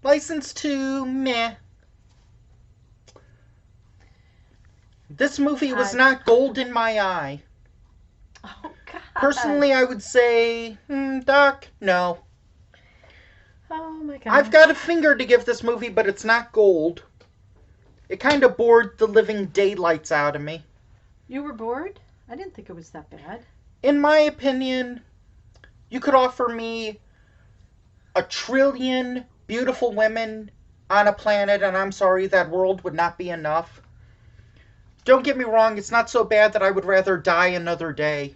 License to meh. This movie was not gold in my eye. Oh, God. Personally, I would say, Doc, no. Oh, my God. I've got a finger to give this movie, but it's not gold. It kind of bored the living daylights out of me. You were bored? I didn't think it was that bad. In my opinion, you could offer me a trillion beautiful women on a planet, and I'm sorry, that world would not be enough. Don't get me wrong, it's not so bad that I would rather die another day.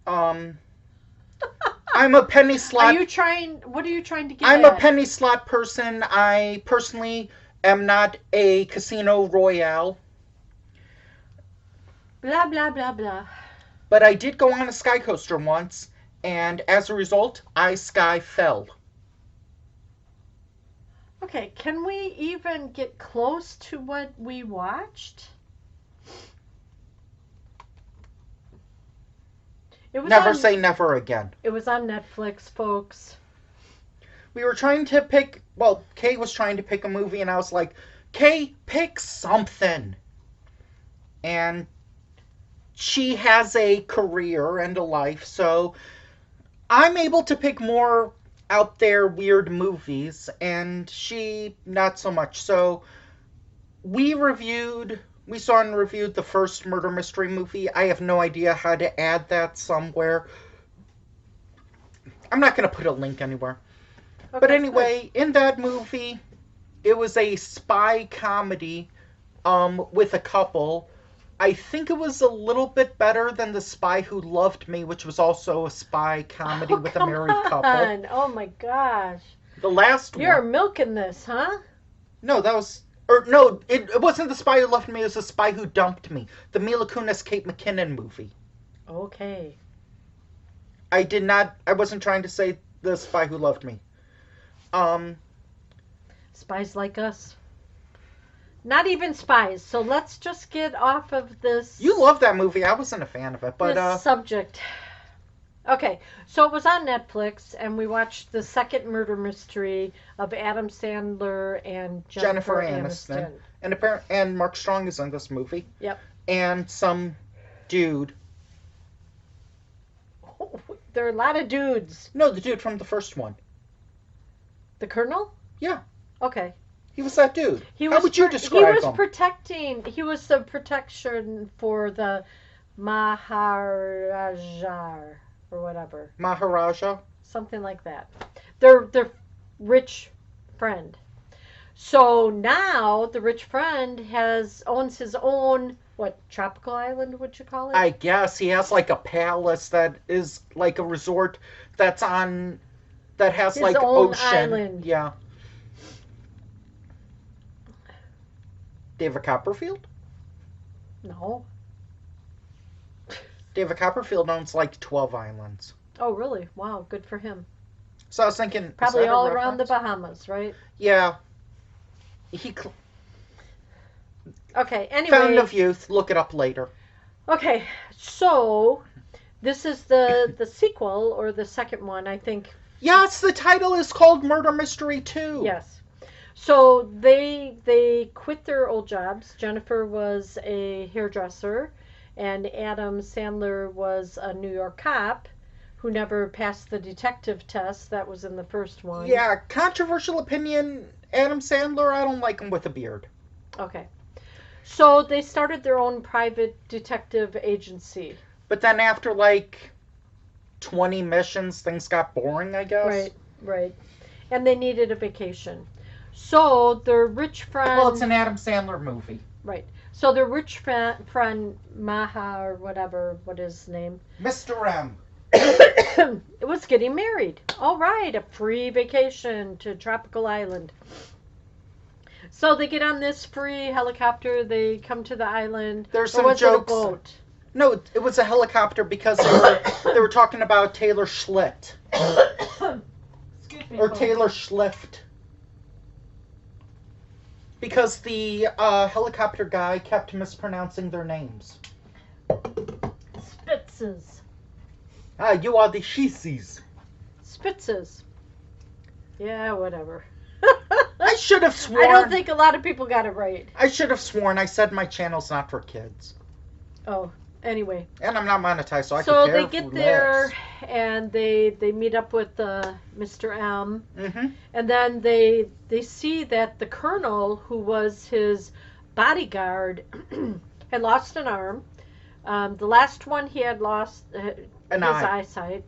Um, I'm a penny slot. What are you trying to get I'm at? a penny slot person. I personally am not a casino royale. Blah, blah, blah, blah. But I did go on a sky coaster once, and as a result, I sky fell. Okay, can we even get close to what we watched? Never say never again. It was on Netflix, folks. We were trying to pick, well, Kay was trying to pick a movie, and I was like, Kay, pick something. And she has a career and a life, so I'm able to pick more out there weird movies, and she not so much. So we saw and reviewed the first murder mystery movie. I have no idea how to add that somewhere. I'm not going to put a link anywhere. Okay, but anyway, good. In that movie, it was a spy comedy with a couple. I think it was a little bit better than The Spy Who Loved Me, which was also a spy comedy with a married couple. Oh my gosh. The last You're milking this, huh? No, that was... no, it wasn't The Spy Who Loved Me, it was The Spy Who Dumped Me. The Mila Kunis, Kate McKinnon movie. Okay. I wasn't trying to say The Spy Who Loved Me. Spies like us. Not even spies. So let's just get off of this. You love that movie. I wasn't a fan of it, but this subject. Okay, so it was on Netflix, and we watched the second murder mystery of Adam Sandler and Jennifer Aniston. And Mark Strong is in this movie. Yep. And some dude. Oh, there are a lot of dudes. No, the dude from the first one. The Colonel? Yeah. Okay. He was that dude. How would you describe him? He was the protection for the Maharaja or whatever. Maharaja? Something like that. Their rich friend. So now the rich friend owns his own, what, tropical island, would you call it? I guess. He has like a palace that is like a resort that has his like own ocean. Island. Yeah. David Copperfield? No. David Copperfield owns like 12 islands. Oh, really? Wow, good for him. So I was thinking... Probably all around the Bahamas, right? Yeah. Okay, anyway... Fountain of Youth. Look it up later. Okay, so this is the sequel, or the second one, I think. Yes, the title is called Murder Mystery 2. Yes. So they quit their old jobs. Jennifer was a hairdresser, and Adam Sandler was a New York cop who never passed the detective test that was in the first one. Yeah, controversial opinion, Adam Sandler, I don't like him with a beard. Okay. So they started their own private detective agency. But then after like 20 missions, things got boring, I guess. Right. And they needed a vacation. So their rich friend... Well, it's an Adam Sandler movie. Right. So their rich friend Maha, or whatever, what is his name? Mr. M. It was getting married. All right, a free vacation to tropical island. So they get on this free helicopter. They come to the island. There's some jokes. It a boat? No, it was a helicopter because they were talking about Taylor Schlitt. Excuse me. Or Taylor Schlift. Because the helicopter guy kept mispronouncing their names. Spitzes. You are the Sheesies. Spitzes. Yeah, whatever. I should have sworn. I don't think a lot of people got it right. I should have sworn. I said my channel's not for kids. Oh, anyway. And I'm not monetized, so I So could care they get there, less. and they meet up with Mr. M. Mm-hmm. And then they see that the colonel, who was his bodyguard, had lost an arm. The last one he had lost his eyesight.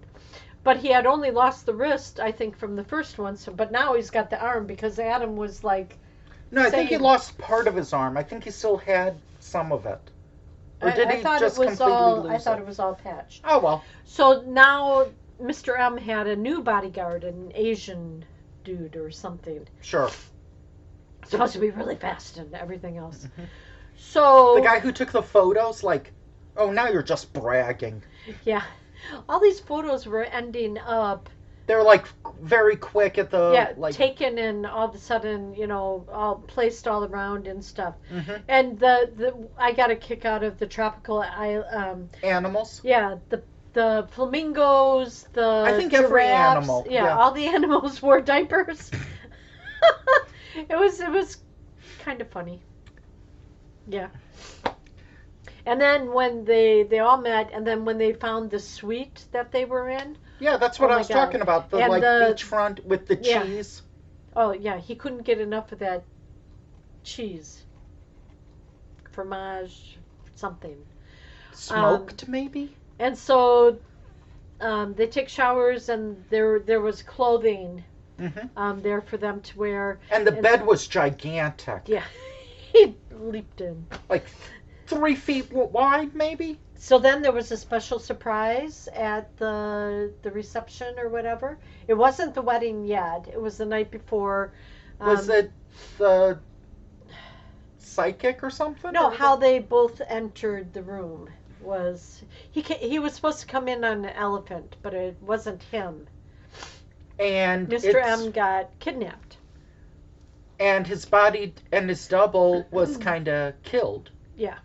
But he had only lost the wrist, I think, from the first one. So, but now he's got the arm because Adam was like... No, I think he lost part of his arm. I think he still had some of it. Or did he just completely lose it? I thought it was all patched. Oh, well. So now Mr. M had a new bodyguard, an Asian dude or something. Sure. Supposed to be really fast and everything else. Mm-hmm. So... The guy who took the photos, like, oh, now you're just bragging. Yeah. All these photos were ending up... They're, like, very quick at the... Yeah, like... taken and all of a sudden, all placed all around and stuff. Mm-hmm. And I got a kick out of the tropical... animals? Yeah, the flamingos, the I think giraffes, every animal. Yeah, all the animals wore diapers. It was kind of funny. Yeah. And then when they all met, and then when they found the suite that they were in. Yeah, that's what I was talking about. The beachfront with the cheese. Oh, yeah, he couldn't get enough of that cheese. Fromage, something. Smoked, maybe? And so they take showers, and there was clothing there for them to wear. And the bed was gigantic. Yeah, he leaped in. Like 3 feet wide, maybe? So then there was a special surprise at the reception or whatever. It wasn't the wedding yet. It was the night before. Was it the psychic or something? No, how they both entered the room was... He was supposed to come in on an elephant, but it wasn't him. And Mr. M got kidnapped. And his body and his double was kind of killed. Yeah.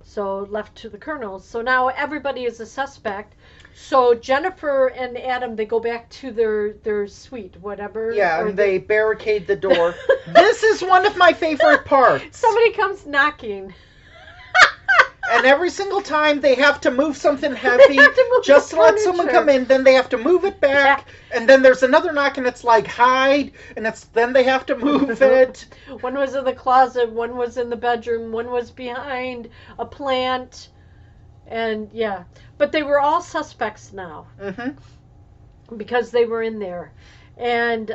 So left to the colonel. So now everybody is a suspect. So Jennifer and Adam, they go back to their suite, whatever. Yeah, and they barricade the door. This is one of my favorite parts. Somebody comes knocking. And every single time they have to move something heavy just to let someone come in. Then they have to move it back. Yeah. And then there's another knock and it's like hide. And then they have to move it. One was in the closet. One was in the bedroom. One was behind a plant. And yeah. But they were all suspects now. Mm-hmm. Because they were in there. And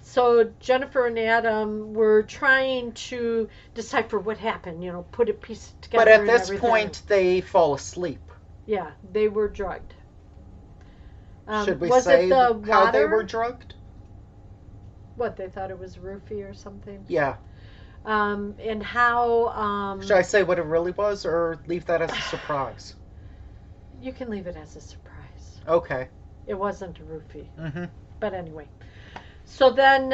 so Jennifer and Adam were trying to decipher what happened, put a piece together. But at this point, they fall asleep. Yeah, they were drugged. Should we say how they were drugged? What, they thought it was roofie or something? Yeah. And how... Should I say what it really was, or leave that as a surprise? You can leave it as a surprise. Okay. It wasn't a roofie. Mm-hmm. But anyway, so then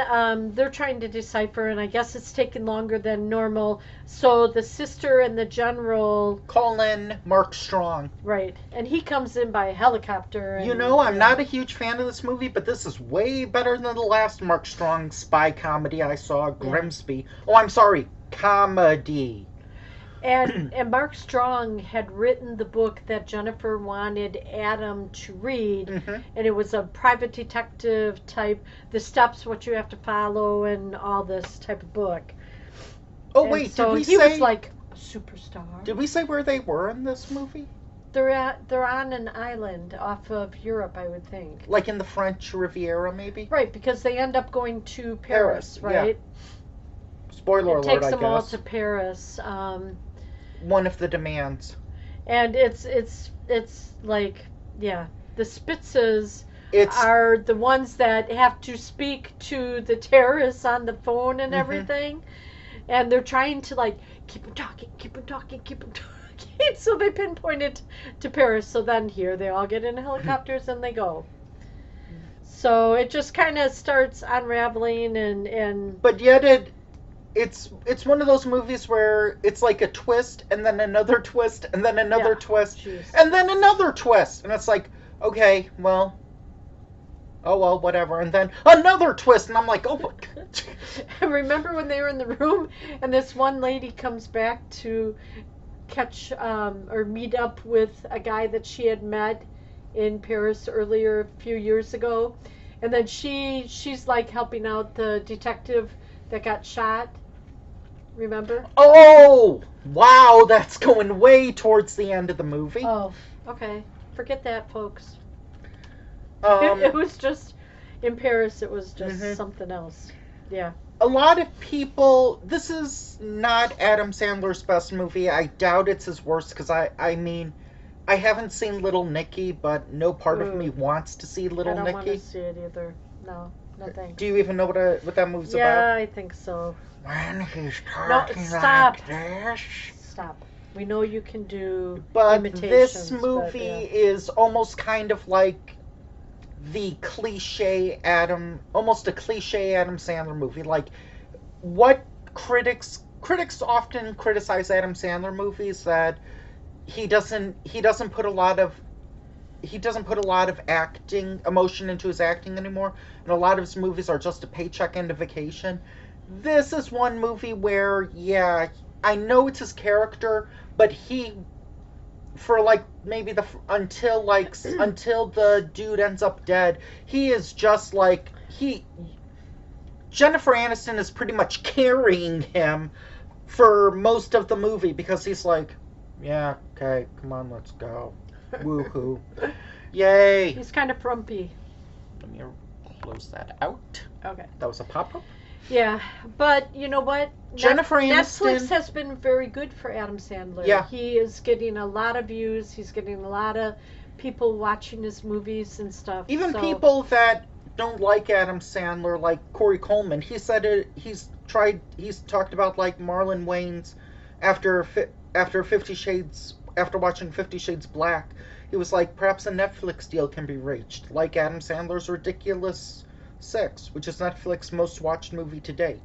they're trying to decipher, and I guess it's taking longer than normal. So the sister and the general call in Mark Strong. Right, and he comes in by helicopter. And, I'm not a huge fan of this movie, but this is way better than the last Mark Strong spy comedy I saw, Grimsby. Yeah. Oh, I'm sorry, comedy. And Mark Strong had written the book that Jennifer wanted Adam to read, and it was a private detective type, the steps, what you have to follow, and all this type of book. Oh, and wait, so he was like a superstar. Did we say where they were in this movie? They're on an island off of Europe, I would think. Like in the French Riviera, maybe? Right, because they end up going to Paris, right? Yeah. Spoiler alert, I guess. It takes them all to Paris. One of the demands. And it's like, yeah, the Spitzes are the ones that have to speak to the terrorists on the phone and everything. And they're trying to, like, keep them talking. So they pinpoint it to Paris. So then here they all get in helicopters and they go. So it just kind of starts unraveling and... But yet it's one of those movies where it's like a twist and then another twist and then another twist and then another twist. And it's like, okay, well, oh well, whatever. And then another twist, and I'm like, oh my God. Remember when they were in the room and this one lady comes back to catch or meet up with a guy that she had met in Paris earlier a few years ago, and then she's like helping out the detective that got shot. Remember? Oh, wow, that's going way towards the end of the movie. Oh, okay. Forget that, folks. Um, It was just in Paris. It was just Mhm. something else. Yeah. a lot of people, this is not Adam Sandler's best movie. I doubt it's his worst, because I mean, I haven't seen Little Nicky, but no part of me wants to see Little I don't want to Nicky. see it either. No, no thanks. Do you even know what that movie's Yeah, about? I think so. When he's No, talking stop. like this. Stop. We know you can do But imitations. this but, movie yeah. is almost kind of like the cliche almost a cliche Adam Sandler movie. Like, what critics often criticize Adam Sandler movies, that he doesn't put a lot of acting emotion into his acting anymore, and a lot of his movies are just a paycheck and a vacation. This is one movie where, yeah, I know it's his character, but he, for like maybe until the dude ends up dead, he is just like Jennifer Aniston is pretty much carrying him for most of the movie, because he's like, yeah, okay, come on, let's go. Woohoo. Yay. He's kind of frumpy. Let me close that out. Okay. That was a pop-up. Yeah, but you know what? Jennifer Aniston. Netflix has been very good for Adam Sandler. Yeah. He is getting a lot of views. He's getting a lot of people watching his movies and stuff. Even so, people that don't like Adam Sandler, like Corey Coleman, he said it. He's talked about like Marlon Wayans after watching 50 Shades Black. He was like, perhaps a Netflix deal can be reached, like Adam Sandler's Ridiculous 6, which is Netflix's most watched movie to date.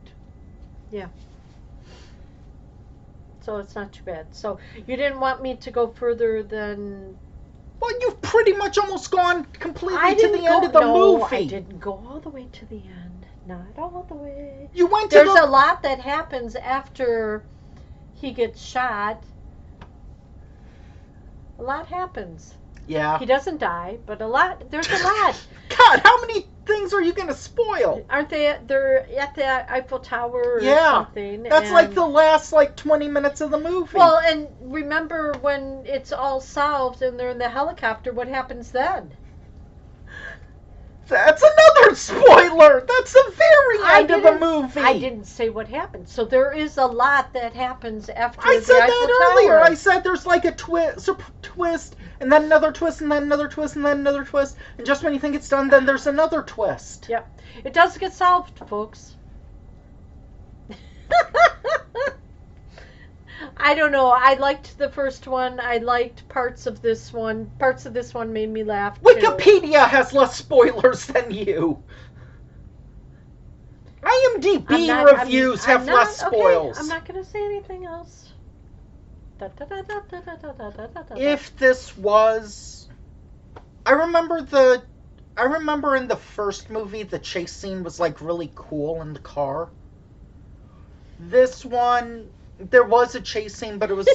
Yeah. So it's not too bad. So you didn't want me to go further than... Well, you've pretty much almost gone completely I to didn't the end of the no, movie. I didn't go all the way to the end. Not all the way. You went to There's a lot that happens after he gets shot. A lot happens. Yeah. He doesn't die, but there's a lot. God, how many things are you going to spoil? Aren't they? They're at the Eiffel Tower or Yeah. something. That's like the last 20 minutes of the movie. Well, and remember when it's all solved and they're in the helicopter, what happens then? That's another spoiler. That's the very end of the movie. I didn't say what happened. So there is a lot that happens after I the said Eiffel that Tower. earlier. I said there's like a twist, and then another twist, and then another twist, and then another twist. And just when you think it's done, then there's another twist. Yep. It does get solved, folks. I don't know. I liked the first one. I liked parts of this one. Parts of this one made me laugh, too. Wikipedia has less spoilers than you. IMDb reviews have less spoils. Okay, I'm not going to say anything else. If this was... I remember in the first movie, the chase scene was like really cool in the car. This one, there was a chase scene, but it was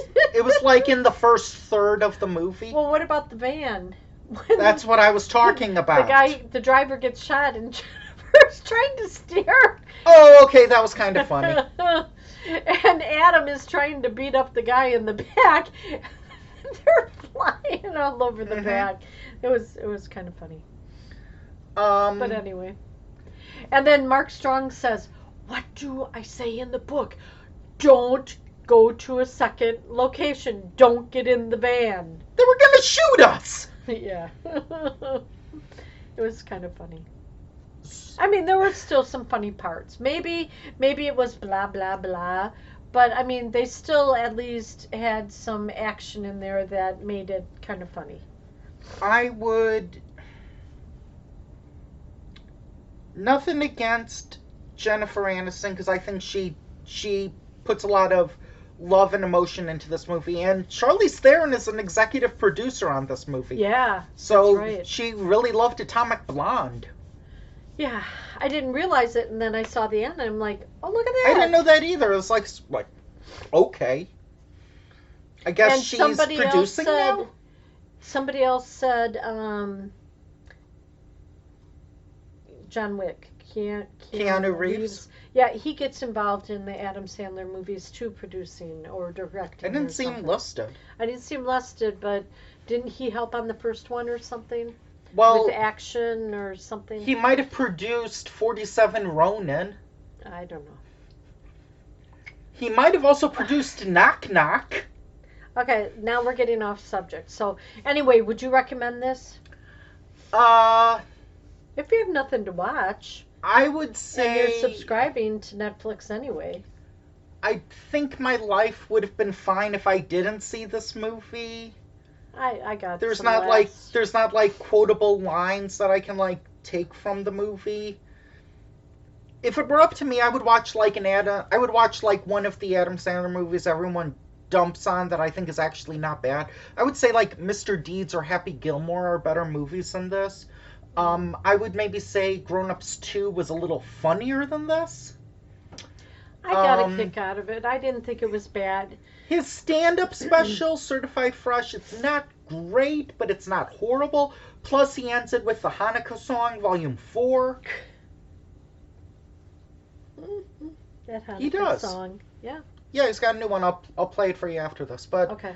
like in the first third of the movie. Well, what about the van? That's what I was talking about. The driver gets shot and Jennifer's trying to steer. Oh, okay, that was kind of funny. And Adam is trying to beat up the guy in the back. They're flying all over the back. It was kind of funny. But anyway. And then Mark Strong says, "What do I say in the book? Don't go to a second location. Don't get in the van." They were gonna shoot us! Yeah. It was kind of funny. I mean, there were still some funny parts. Maybe it was blah, blah, blah. But, I mean, they still at least had some action in there that made it kind of funny. I would... Nothing against Jennifer Aniston, because I think she puts a lot of love and emotion into this movie. And Charlize Theron is an executive producer on this movie. Yeah, So that's right. she really loved Atomic Blonde. Yeah, I didn't realize it, and then I saw the end, and I'm like, oh, look at that. I didn't know that either. It was like okay. I guess And she's producing now? somebody else said, John Wick, Keanu Reeves? Yeah, he gets involved in the Adam Sandler movies too, producing or directing. I didn't see him listed. I didn't see him listed, but didn't he help on the first one or something? Well, with action or something? He might have produced 47 Ronin. I don't know. He might have also produced Knock Knock. Okay, now we're getting off subject. So, anyway, would you recommend this? If you have nothing to watch. I would say... And you're subscribing to Netflix anyway. I think my life would have been fine if I didn't see this movie. I got there's not like quotable lines that I can like take from the movie. If it were up to me, I would watch like one of the Adam Sandler movies everyone dumps on that I think is actually not bad. I would say like Mr. Deeds or Happy Gilmore are better movies than this. I would maybe say Grown Ups 2 was a little funnier than this. I got a kick out of it. I didn't think it was bad. His stand-up special, Certified Fresh, it's not great, but it's not horrible. Plus, he ends it with the Hanukkah song, Volume 4. That Hanukkah he does. Song, yeah. Yeah, he's got a new one. I'll play it for you after this. But okay.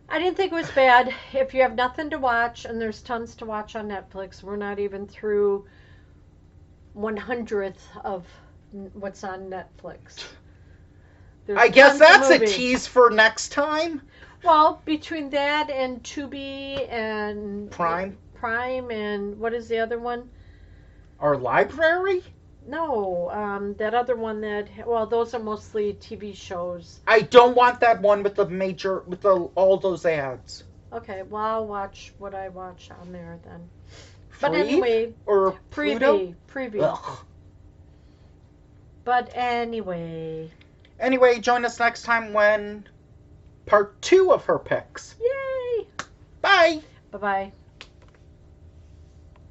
I didn't think it was bad. If you have nothing to watch, and there's tons to watch on Netflix, we're not even through 100th of what's on Netflix. I guess that's a tease for next time. Well, between that and Tubi and Prime and what is the other one? Our library? No, that other one those are mostly TV shows. I don't want that one with all those ads. Okay, well I'll watch what I watch on there then. Free? But anyway, or Pluto? Preview. Ugh. But anyway, join us next time when part 2 of her picks. Yay! Bye! Bye-bye.